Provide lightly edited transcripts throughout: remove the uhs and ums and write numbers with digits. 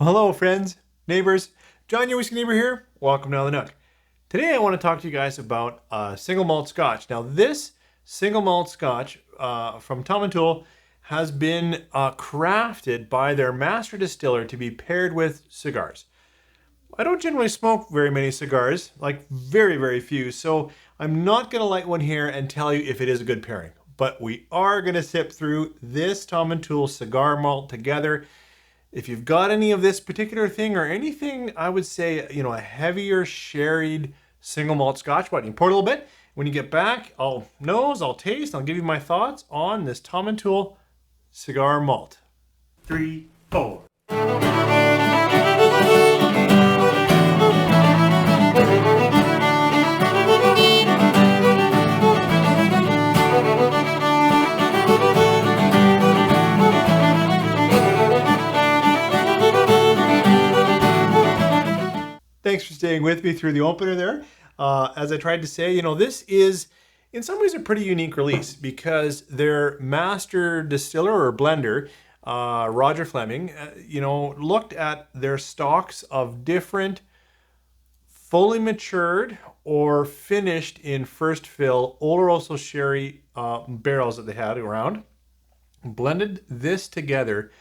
Hello, friends, neighbors. John, your whiskey neighbor here. Welcome to the Nook. Today, I want to talk to you guys about single malt Scotch. Now, this single malt Scotch from Tomintoul has been crafted by their master distiller to be paired with cigars. I don't generally smoke very many cigars, like very, very few, so I'm not going to light one here and tell you if it is a good pairing. But we are going to sip through this Tomintoul cigar malt together. If you've got any of this particular thing or anything, I would say, a heavier sherried single malt Scotch, but you pour it a little bit. When you get back, I'll nose, I'll taste, I'll give you my thoughts on this Tomintoul cigar malt. 3, 4. Thanks for staying with me through the opener there. As I tried to say, this is in some ways a pretty unique release because their master distiller or blender, Roger Fleming, looked at their stocks of different fully matured or finished in first fill Oloroso sherry barrels that they had around, blended this together,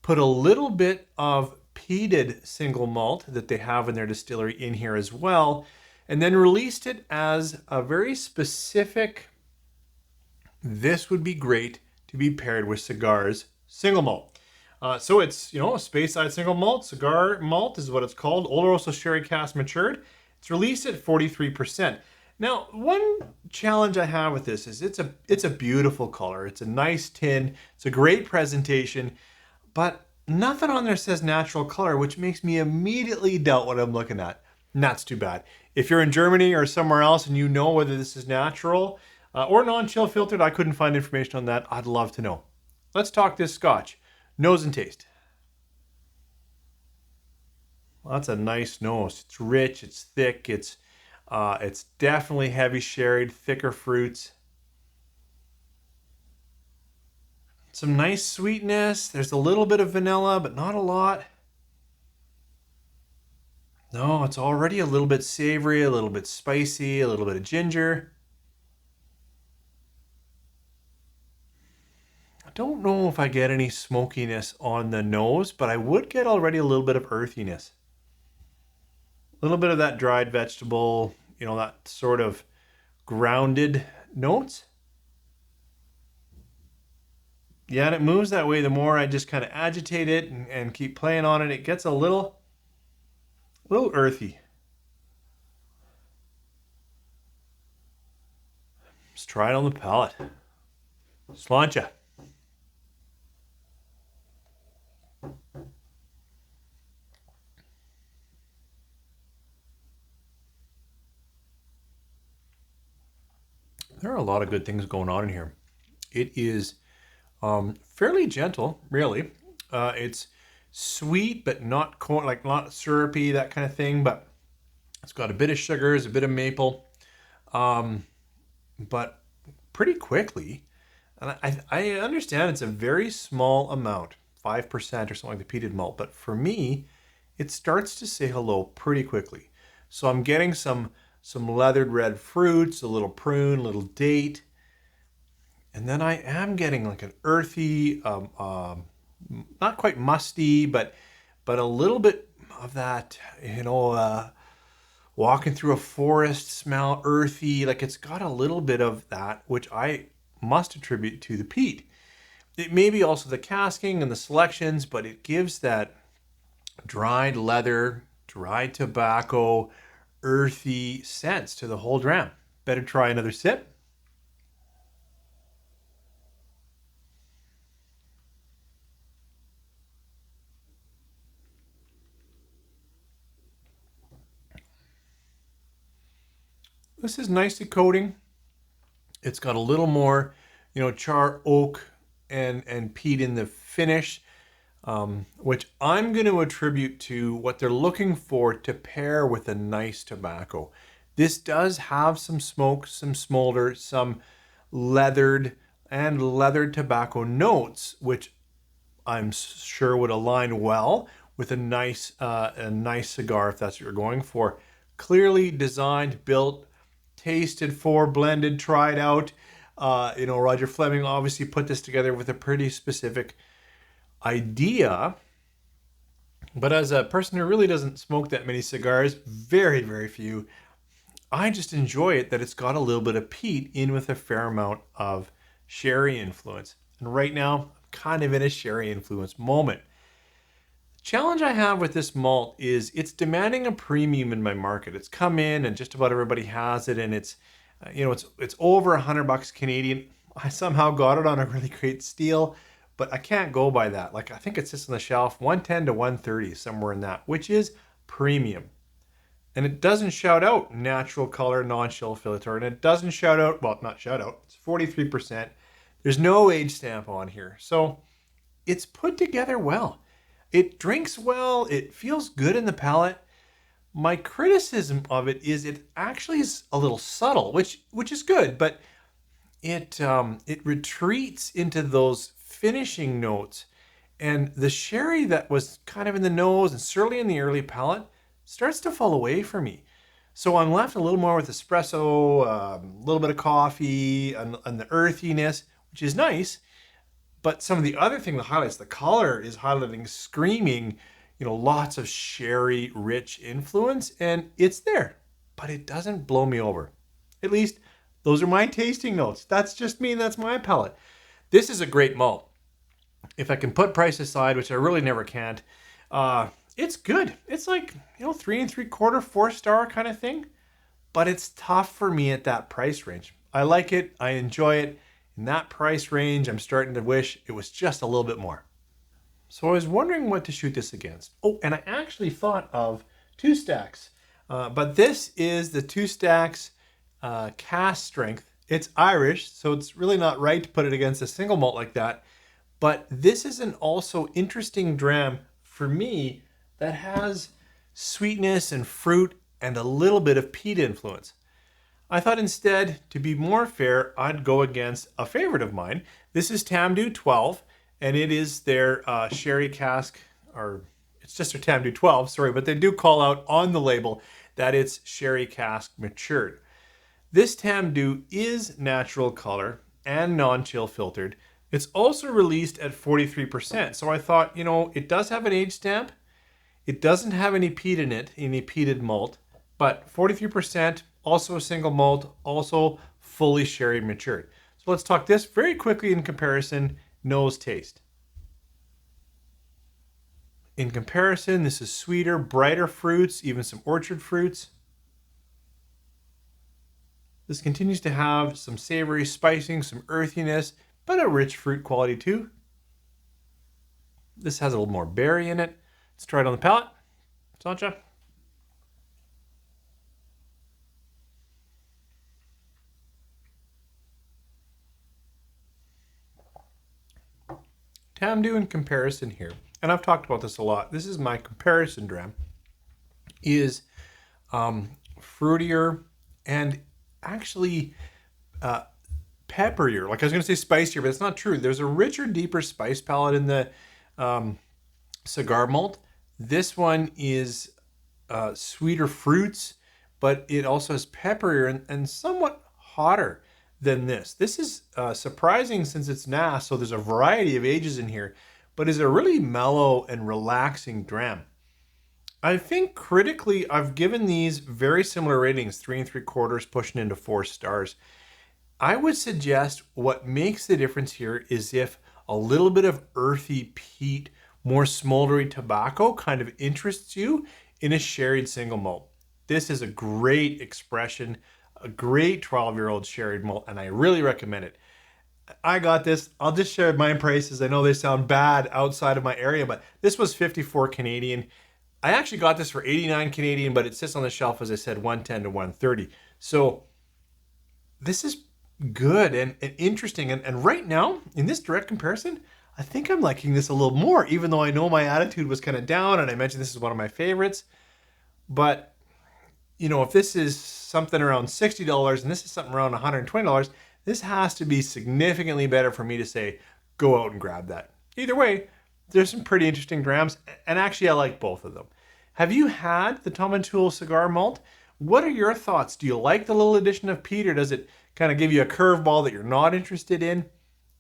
put a little bit of peated single malt that they have in their distillery in here as well, and then released it as a very specific, this would be great to be paired with cigars, single malt. So it's, a Speyside single malt, cigar malt is what it's called, Oloroso sherry cask matured. It's released at 43%. Now, one challenge I have with this is it's a beautiful color. It's a nice tin. It's a great presentation, but nothing on there says natural color, which makes me immediately doubt what I'm looking at. And that's too bad. If you're in Germany or somewhere else and you know whether this is natural or non-chill filtered, I couldn't find information on that. I'd love to know. Let's talk this Scotch. Nose and taste. Well, that's a nice nose. It's rich, it's thick, it's definitely heavy sherried, thicker fruits. Some nice sweetness. There's a little bit of vanilla, but not a lot. No, it's already a little bit savory, a little bit spicy, a little bit of ginger. I don't know if I get any smokiness on the nose, but I would get already a little bit of earthiness. A little bit of that dried vegetable, that sort of grounded notes. Yeah, and it moves that way. The more I just kind of agitate it and keep playing on it, it gets a little earthy. Let's try it on the palate. Sláinte. There are a lot of good things going on in here. It is fairly gentle, really. It's sweet, but not not syrupy, that kind of thing. But it's got a bit of sugars, a bit of maple, but pretty quickly. And I understand it's a very small amount, 5% or something like the peated malt. But for me, it starts to say hello pretty quickly. So I'm getting some leathered red fruits, a little prune, a little date. And then I am getting like an earthy, not quite musty, but a little bit of that, walking through a forest smell, earthy. Like it's got a little bit of that, which I must attribute to the peat. It may be also the casking and the selections, but it gives that dried leather, dried tobacco, earthy sense to the whole dram. Better try another sip. This is nicely coating. It's got a little more, char, oak, and peat in the finish, which I'm going to attribute to what they're looking for to pair with a nice tobacco. This does have some smoke, some smolder, some leathered tobacco notes, which I'm sure would align well with a nice cigar if that's what you're going for. Clearly designed, built, tasted for, blended, tried out. Roger Fleming obviously put this together with a pretty specific idea. But as a person who really doesn't smoke that many cigars, very, very few, I just enjoy it that it's got a little bit of peat in with a fair amount of sherry influence. And right now, I'm kind of in a sherry influence moment. The challenge I have with this malt is it's demanding a premium in my market. It's come in and just about everybody has it, and it's over $100 Canadian. I somehow got it on a really great steal, but I can't go by that. Like, I think it sits on the shelf 110 to 130, somewhere in that, which is premium. And it doesn't shout out natural color, non-chill filter, and it doesn't shout out, well, not shout out, it's 43%. There's no age stamp on here. So it's put together well. It drinks well, it feels good in the palate. My criticism of it is it actually is a little subtle, which is good, but it retreats into those finishing notes, and the sherry that was kind of in the nose and certainly in the early palate starts to fall away for me. So I'm left a little more with espresso, a little bit of coffee, and the earthiness, which is nice. But some of the other thing that highlights the color is highlighting, screaming, lots of sherry rich influence, and it's there, but it doesn't blow me over. At least those are my tasting notes. That's just me, and that's my palate. This is a great malt. If I can put price aside, which I really never can't, it's good. It's like, 3 3/4, 4-star kind of thing, but it's tough for me at that price range. I like it. I enjoy it. In that price range, I'm starting to wish it was just a little bit more. So I was wondering what to shoot this against. Oh, and I actually thought of 2 stacks, but this is the 2 stacks cast strength. It's Irish, so it's really not right to put it against a single malt like that. But this is an also interesting dram for me that has sweetness and fruit and a little bit of peat influence. I thought instead, to be more fair, I'd go against a favorite of mine. This is Tamdhu 12, and it is their sherry cask, or it's just their Tamdhu 12, sorry, but they do call out on the label that it's sherry cask matured. This Tamdhu is natural color and non-chill filtered. It's also released at 43%. So I thought, it does have an age stamp. It doesn't have any peat in it, any peated malt, but 43%, also a single malt, also fully sherry matured. So let's talk this very quickly in comparison, nose taste. In comparison, this is sweeter, brighter fruits, even some orchard fruits. This continues to have some savory spicing, some earthiness, but a rich fruit quality too. This has a little more berry in it. Let's try it on the palate. Sancha. Tamdhu in comparison here, and I've talked about this a lot. This is my comparison dram, is fruitier and actually pepperier. Like I was going to say spicier, but it's not true. There's a richer, deeper spice palette in the cigar malt. This one is sweeter fruits, but it also has pepperier and somewhat hotter than this. This is surprising since it's NAS, so there's a variety of ages in here, but is a really mellow and relaxing dram. I think critically, I've given these very similar ratings, 3 3/4, pushing into 4 stars. I would suggest what makes the difference here is if a little bit of earthy peat, more smoldery tobacco kind of interests you in a sherried single malt. This is a great expression, a great 12-year-old sherried malt, and I really recommend it. I got this. I'll just share my prices. I know they sound bad outside of my area, but this was 54 Canadian. I actually got this for 89 Canadian, but it sits on the shelf, as I said, 110 to 130. So this is good and interesting. And right now, in this direct comparison, I think I'm liking this a little more, even though I know my attitude was kind of down, and I mentioned this is one of my favorites. But, if this is something around $60 and this is something around $120, this has to be significantly better for me to say, go out and grab that. Either way, There's some pretty interesting drams, and actually I like both of them. Have you had the Tomintoul Cigar Malt? What are your thoughts? Do you like the little addition of peat, or does it kind of give you a curveball that you're not interested in?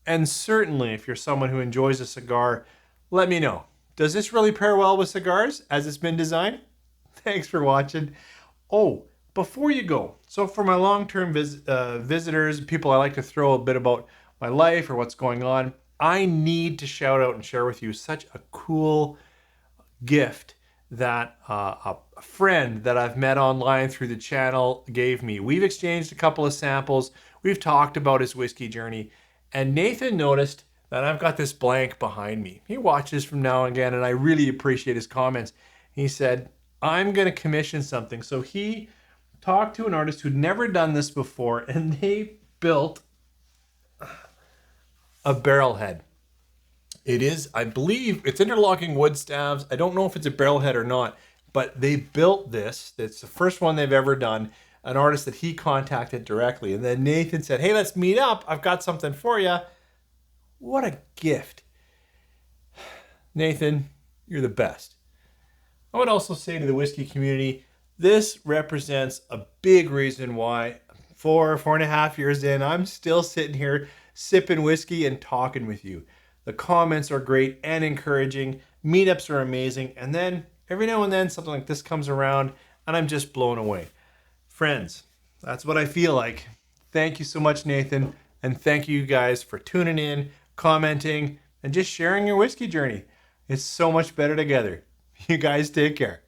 And certainly, if you're someone who enjoys a cigar, let me know. Does this really pair well with cigars as it's been designed? Thanks for watching. Oh, before you go, so for my long-term visitors, people I like to throw a bit about my life or what's going on, I need to shout out and share with you such a cool gift that a friend that I've met online through the channel gave me. We've exchanged a couple of samples. We've talked about his whiskey journey. And Nathan noticed that I've got this blank behind me. He watches from now and again, and I really appreciate his comments. He said, I'm going to commission something. So he talked to an artist who'd never done this before, and they built a barrel head. It is, I believe, it's interlocking wood stabs. I don't know if it's a barrel head or not, but they built this. It's the first one they've ever done. An artist that he contacted directly. And then Nathan said, hey, let's meet up. I've got something for you. What a gift. Nathan, you're the best. I would also say to the whiskey community, this represents a big reason why 4.5 years in, I'm still sitting here sipping whiskey and talking with you. The comments are great and encouraging. Meetups are amazing. And then every now and then something like this comes around and I'm just blown away. Friends, that's what I feel like. Thank you so much, Nathan. And thank you guys for tuning in, commenting, and just sharing your whiskey journey. It's so much better together. You guys take care.